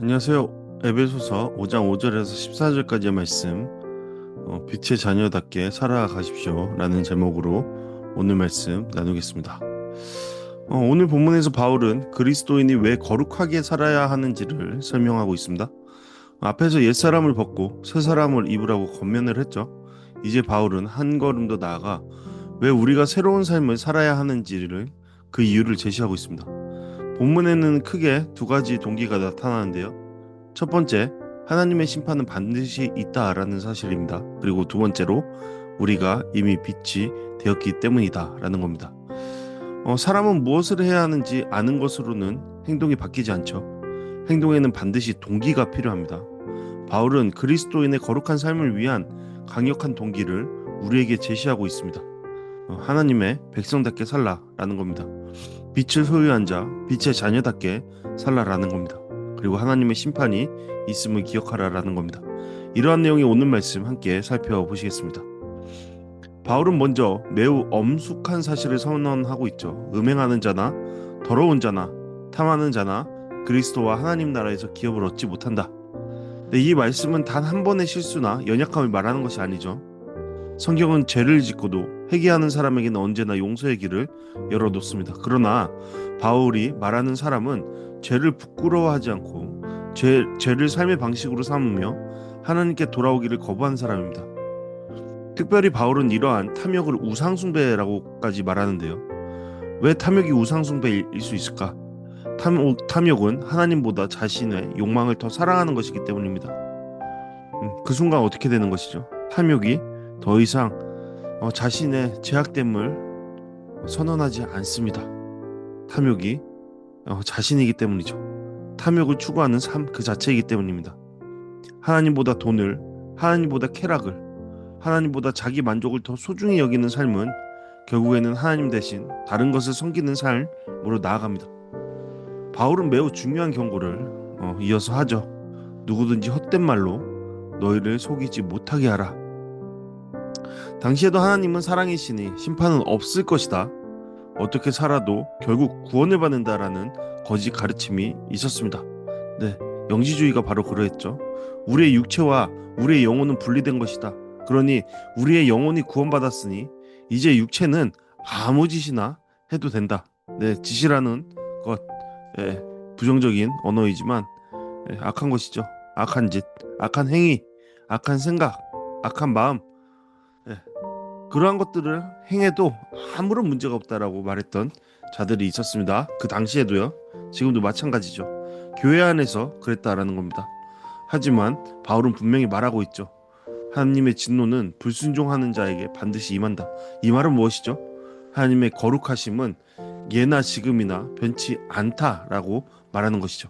안녕하세요. 에베소서 5장 5절에서 14절까지의 말씀, 빛의 자녀답게 살아가십시오 라는 제목으로 오늘 말씀 나누겠습니다. 오늘 본문에서 바울은 그리스도인이 왜 거룩하게 살아야 하는지를 설명하고 있습니다. 앞에서 옛사람을 벗고 새 사람을 입으라고 권면을 했죠. 이제 바울은 한 걸음 더 나아가 왜 우리가 새로운 삶을 살아야 하는지를 그 이유를 제시하고 있습니다. 본문에는 크게 두 가지 동기가 나타나는데요. 첫 번째, 하나님의 심판은 반드시 있다라는 사실입니다. 그리고 두 번째로, 우리가 이미 빛이 되었기 때문이다라는 겁니다. 사람은 무엇을 해야 하는지 아는 것으로는 행동이 바뀌지 않죠. 행동에는 반드시 동기가 필요합니다. 바울은 그리스도인의 거룩한 삶을 위한 강력한 동기를 우리에게 제시하고 있습니다. 하나님의 백성답게 살라라는 겁니다. 빛을 소유한 자, 빛의 자녀답게 살라라는 겁니다. 그리고 하나님의 심판이 있음을 기억하라라는 겁니다. 이러한 내용의 오늘 말씀 함께 살펴보시겠습니다. 바울은 먼저 매우 엄숙한 사실을 선언하고 있죠. 음행하는 자나 더러운 자나 탐하는 자나 그리스도와 하나님 나라에서 기업을 얻지 못한다. 이 말씀은 단 한 번의 실수나 연약함을 말하는 것이 아니죠. 성경은 죄를 짓고도 회개하는 사람에게는 언제나 용서의 길을 열어놓습니다. 그러나 바울이 말하는 사람은 죄를 부끄러워하지 않고 죄를 삶의 방식으로 삼으며 하나님께 돌아오기를 거부한 사람입니다. 특별히 바울은 이러한 탐욕을 우상숭배라고까지 말하는데요. 왜 탐욕이 우상숭배일 수 있을까? 탐욕은 하나님보다 자신의 욕망을 더 사랑하는 것이기 때문입니다. 그 순간 어떻게 되는 것이죠? 탐욕이 더 이상 자신의 죄악됨을 선언하지 않습니다. 탐욕이 자신이기 때문이죠. 탐욕을 추구하는 삶 그 자체이기 때문입니다. 하나님보다 돈을, 하나님보다 쾌락을, 하나님보다 자기 만족을 더 소중히 여기는 삶은 결국에는 하나님 대신 다른 것을 섬기는 삶으로 나아갑니다. 바울은 매우 중요한 경고를 이어서 하죠. 누구든지 헛된 말로 너희를 속이지 못하게 하라. 당시에도 하나님은 사랑이시니 심판은 없을 것이다. 어떻게 살아도 결국 구원을 받는다라는 거짓 가르침이 있었습니다. 네, 영지주의가 바로 그러했죠. 우리의 육체와 우리의 영혼은 분리된 것이다. 그러니 우리의 영혼이 구원받았으니 이제 육체는 아무 짓이나 해도 된다. 네, 짓이라는 것, 부정적인 언어이지만 악한 것이죠. 악한 짓, 악한 행위, 악한 생각, 악한 마음, 그러한 것들을 행해도 아무런 문제가 없다라고 말했던 자들이 있었습니다. 그 당시에도요. 지금도 마찬가지죠. 교회 안에서 그랬다라는 겁니다. 하지만 바울은 분명히 말하고 있죠. 하나님의 진노는 불순종하는 자에게 반드시 임한다. 이 말은 무엇이죠? 하나님의 거룩하심은 예나 지금이나 변치 않다라고 말하는 것이죠.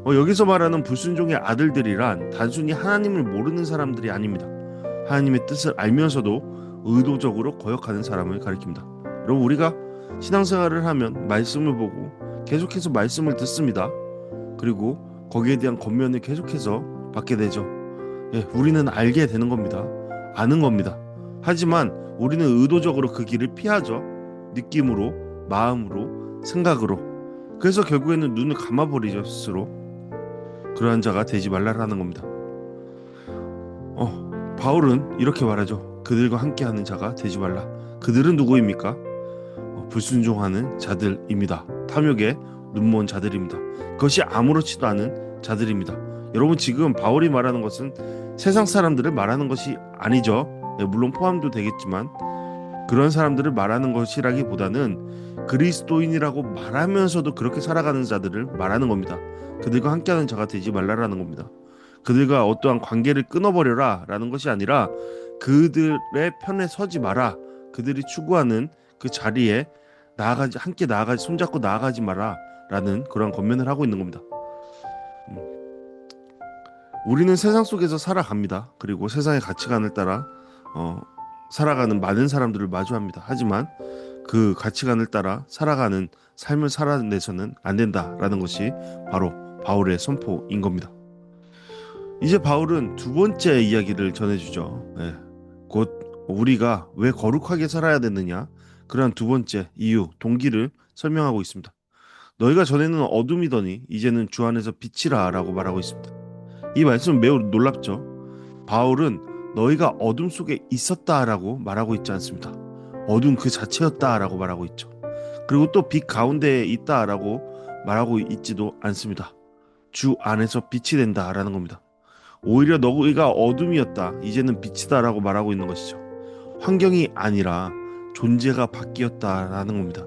여기서 말하는 불순종의 아들들이란 단순히 하나님을 모르는 사람들이 아닙니다. 하나님의 뜻을 알면서도 의도적으로 거역하는 사람을 가리킵니다. 여러분, 우리가 신앙생활을 하면 말씀을 보고 계속해서 말씀을 듣습니다. 그리고 거기에 대한 권면을 계속해서 받게 되죠. 우리는 알게 되는 겁니다. 아는 겁니다. 하지만 우리는 의도적으로 그 길을 피하죠. 느낌으로, 마음으로, 생각으로. 그래서 결국에는 눈을 감아버리죠, 스스로. 그러한 자가 되지 말라라는 겁니다. 바울은 이렇게 말하죠. 그들과 함께하는 자가 되지 말라. 그들은 누구입니까? 불순종하는 자들입니다. 탐욕에 눈먼 자들입니다. 그것이 아무렇지도 않은 자들입니다. 여러분, 지금 바울이 말하는 것은 세상 사람들을 말하는 것이 아니죠. 물론 포함도 되겠지만 그런 사람들을 말하는 것이라기보다는 그리스도인이라고 말하면서도 그렇게 살아가는 자들을 말하는 겁니다. 그들과 함께하는 자가 되지 말라라는 겁니다. 그들과 어떠한 관계를 끊어버려라 라는 것이 아니라 그들의 편에 서지 마라. 그들이 추구하는 그 자리에 함께 나아가지, 손잡고 나아가지 마라 라는 그런 권면을 하고 있는 겁니다. 우리는 세상 속에서 살아갑니다. 그리고 세상의 가치관을 따라 살아가는 많은 사람들을 마주합니다. 하지만 그 가치관을 따라 살아가는 삶을 살아내서는 안 된다라는 것이 바로 바울의 선포인 겁니다. 이제 바울은 두 번째 이야기를 전해주죠. 곧 우리가 왜 거룩하게 살아야 되느냐, 그러한 두 번째 이유, 동기를 설명하고 있습니다. 너희가 전에는 어둠이더니 이제는 주 안에서 빛이라 라고 말하고 있습니다. 이 말씀은 매우 놀랍죠. 바울은 너희가 어둠 속에 있었다라고 말하고 있지 않습니다. 어둠 그 자체였다라고 말하고 있죠. 그리고 또 빛 가운데에 있다라고 말하고 있지도 않습니다. 주 안에서 빛이 된다라는 겁니다. 오히려 너희가 어둠이었다, 이제는 빛이다라고 말하고 있는 것이죠. 환경이 아니라 존재가 바뀌었다라는 겁니다.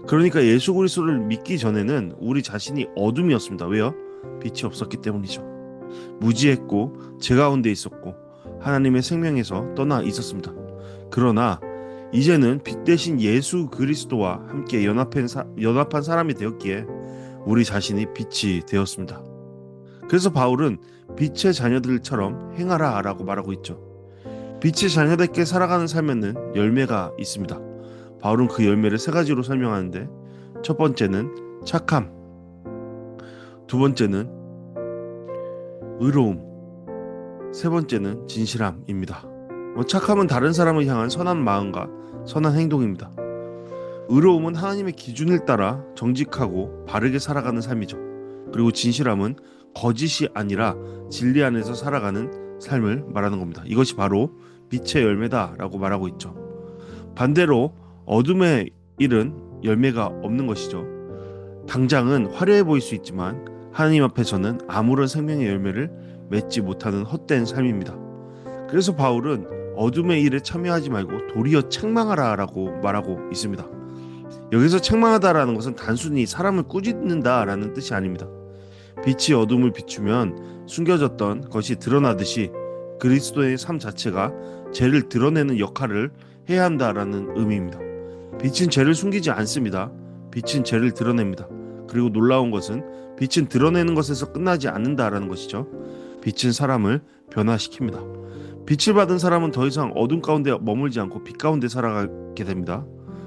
그러니까 예수 그리스도를 믿기 전에는 우리 자신이 어둠이었습니다. 왜요? 빛이 없었기 때문이죠. 무지했고 죄 가운데 있었고 하나님의 생명에서 떠나 있었습니다. 그러나 이제는 빛 대신 예수 그리스도와 함께 연합한 사람이 되었기에 우리 자신이 빛이 되었습니다. 그래서 바울은 빛의 자녀들처럼 행하라 라고 말하고 있죠. 빛의 자녀답게 살아가는 삶에는 열매가 있습니다. 바울은 그 열매를 세 가지로 설명하는데, 첫 번째는 착함, 두 번째는 의로움, 세 번째는 진실함입니다. 착함은 다른 사람을 향한 선한 마음과 선한 행동입니다. 의로움은 하나님의 기준을 따라 정직하고 바르게 살아가는 삶이죠. 그리고 진실함은 거짓이 아니라 진리 안에서 살아가는 삶을 말하는 겁니다. 이것이 바로 빛의 열매다라고 말하고 있죠. 반대로 어둠의 일은 열매가 없는 것이죠. 당장은 화려해 보일 수 있지만 하나님 앞에서는 아무런 생명의 열매를 맺지 못하는 헛된 삶입니다. 그래서 바울은 어둠의 일에 참여하지 말고 도리어 책망하라 라고 말하고 있습니다. 여기서 책망하다라는 것은 단순히 사람을 꾸짖는다라는 뜻이 아닙니다. 빛이 어둠을 비추면 숨겨졌던 것이 드러나듯이 그리스도의 삶 자체가 죄를 드러내는 역할을 해야 한다라는 의미입니다. 빛은 죄를 숨기지 않습니다. 빛은 죄를 드러냅니다. 그리고 놀라운 것은 빛은 드러내는 것에서 끝나지 않는다라는 것이죠. 빛은 사람을 변화시킵니다. 빛을 받은 사람은 더 이상 어둠 가운데 머물지 않고 빛 가운데 살아가게 됩니다.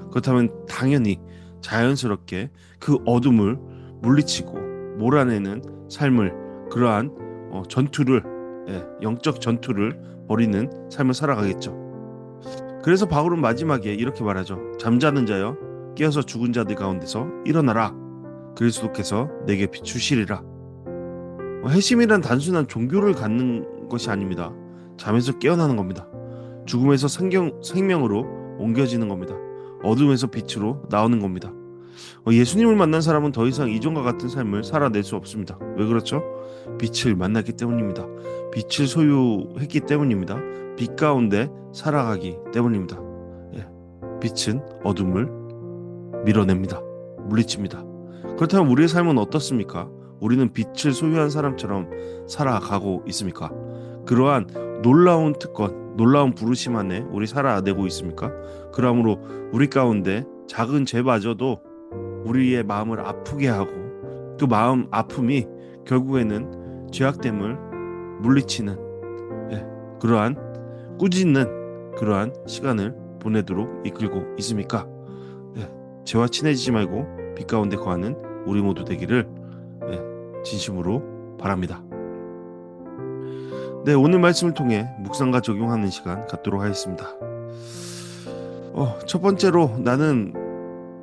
그렇다면 당연히 자연스럽게 그 어둠을 물리치고 몰아내는 삶을, 그러한 전투를, 영적 전투를 벌이는 삶을 살아가겠죠. 그래서 바울은 마지막에 이렇게 말하죠. 잠자는 자여 깨어서 죽은 자들 가운데서 일어나라. 그리스도께서 내게 비추시리라. 회심이란 단순한 종교를 갖는 것이 아닙니다. 잠에서 깨어나는 겁니다. 죽음에서 생명으로 옮겨지는 겁니다. 어둠에서 빛으로 나오는 겁니다. 예수님을 만난 사람은 더 이상 이전과 같은 삶을 살아낼 수 없습니다. 왜 그렇죠? 빛을 만났기 때문입니다. 빛을 소유했기 때문입니다. 빛 가운데 살아가기 때문입니다. 빛은 어둠을 밀어냅니다. 물리칩니다. 그렇다면 우리의 삶은 어떻습니까? 우리는 빛을 소유한 사람처럼 살아가고 있습니까? 그러한 놀라운 특권, 놀라운 부르심 안에 우리 살아내고 있습니까? 그러므로 우리 가운데 작은 죄마저도 우리의 마음을 아프게 하고 그 마음 아픔이 결국에는 죄악됨을 물리치는, 그러한 꾸짖는 그러한 시간을 보내도록 이끌고 있습니까? 죄와 친해지지 말고 빛 가운데 거하는 우리 모두 되기를 진심으로 바랍니다. 오늘 말씀을 통해 묵상과 적용하는 시간 갖도록 하겠습니다. 첫 번째로 나는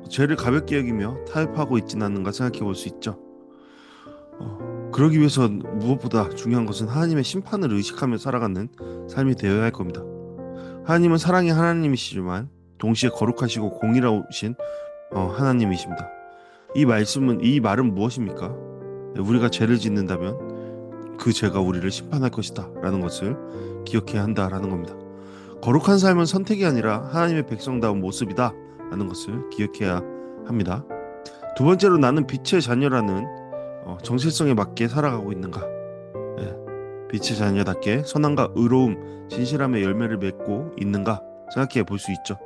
죄를 가볍게 여기며 타협하고 있지는 않는가 생각해 볼 수 있죠. 그러기 위해서 무엇보다 중요한 것은 하나님의 심판을 의식하며 살아가는 삶이 되어야 할 겁니다. 하나님은 사랑의 하나님이시지만 동시에 거룩하시고 공의로우신 하나님이십니다. 이 말은 무엇입니까? 우리가 죄를 짓는다면 그 죄가 우리를 심판할 것이다 라는 것을 기억해야 한다라는 겁니다. 거룩한 삶은 선택이 아니라 하나님의 백성다운 모습이다 라는 것을 기억해야 합니다. 두 번째로 나는 빛의 자녀라는 정체성에 맞게 살아가고 있는가? 빛의 자녀답게 선함과 의로움, 진실함의 열매를 맺고 있는가 생각해 볼 수 있죠.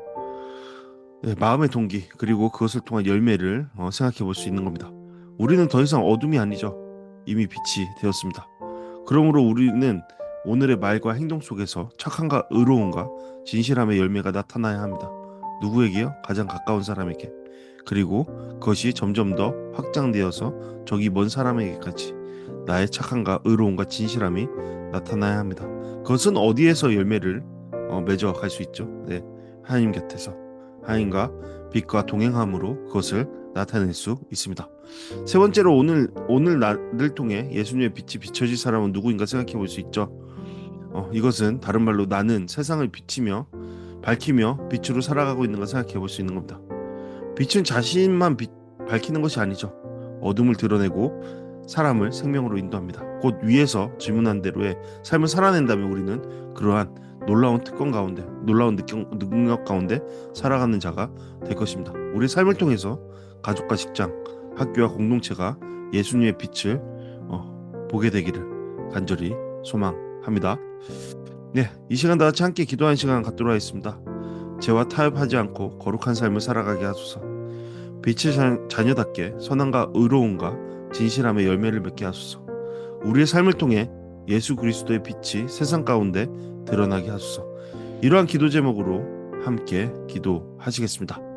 마음의 동기 그리고 그것을 통한 열매를 생각해 볼 수 있는 겁니다. 우리는 더 이상 어둠이 아니죠. 이미 빛이 되었습니다. 그러므로 우리는 오늘의 말과 행동 속에서 착함과 의로움과 진실함의 열매가 나타나야 합니다. 누구에게요? 가장 가까운 사람에게. 그리고 그것이 점점 더 확장되어서 저기 먼 사람에게까지 나의 착함과 의로움과 진실함이 나타나야 합니다. 그것은 어디에서 열매를 맺어갈 수 있죠? 하나님 곁에서 하나님과 빛과 동행함으로 그것을 나타낼 수 있습니다. 세 번째로 오늘 나를 통해 예수님의 빛이 비춰질 사람은 누구인가 생각해 볼 수 있죠. 이것은 다른 말로 나는 세상을 밝히며 빛으로 살아가고 있는 걸 생각해 볼 수 있는 겁니다. 빛은 자신만 밝히는 것이 아니죠. 어둠을 드러내고 사람을 생명으로 인도합니다. 곧 위에서 질문한 대로의 삶을 살아낸다면 우리는 그러한 놀라운 능력 가운데 살아가는 자가 될 것입니다. 우리 삶을 통해서 가족과 직장, 학교와 공동체가 예수님의 빛을 보게 되기를 간절히 소망합니다. 네, 이 시간 다 같이 함께 기도하는 시간 갖도록 하겠습니다. 죄와 타협하지 않고 거룩한 삶을 살아가게 하소서. 빛의 자녀답게 선함과 의로움과 진실함의 열매를 맺게 하소서. 우리의 삶을 통해 예수 그리스도의 빛이 세상 가운데 드러나게 하소서. 이러한 기도 제목으로 함께 기도하시겠습니다.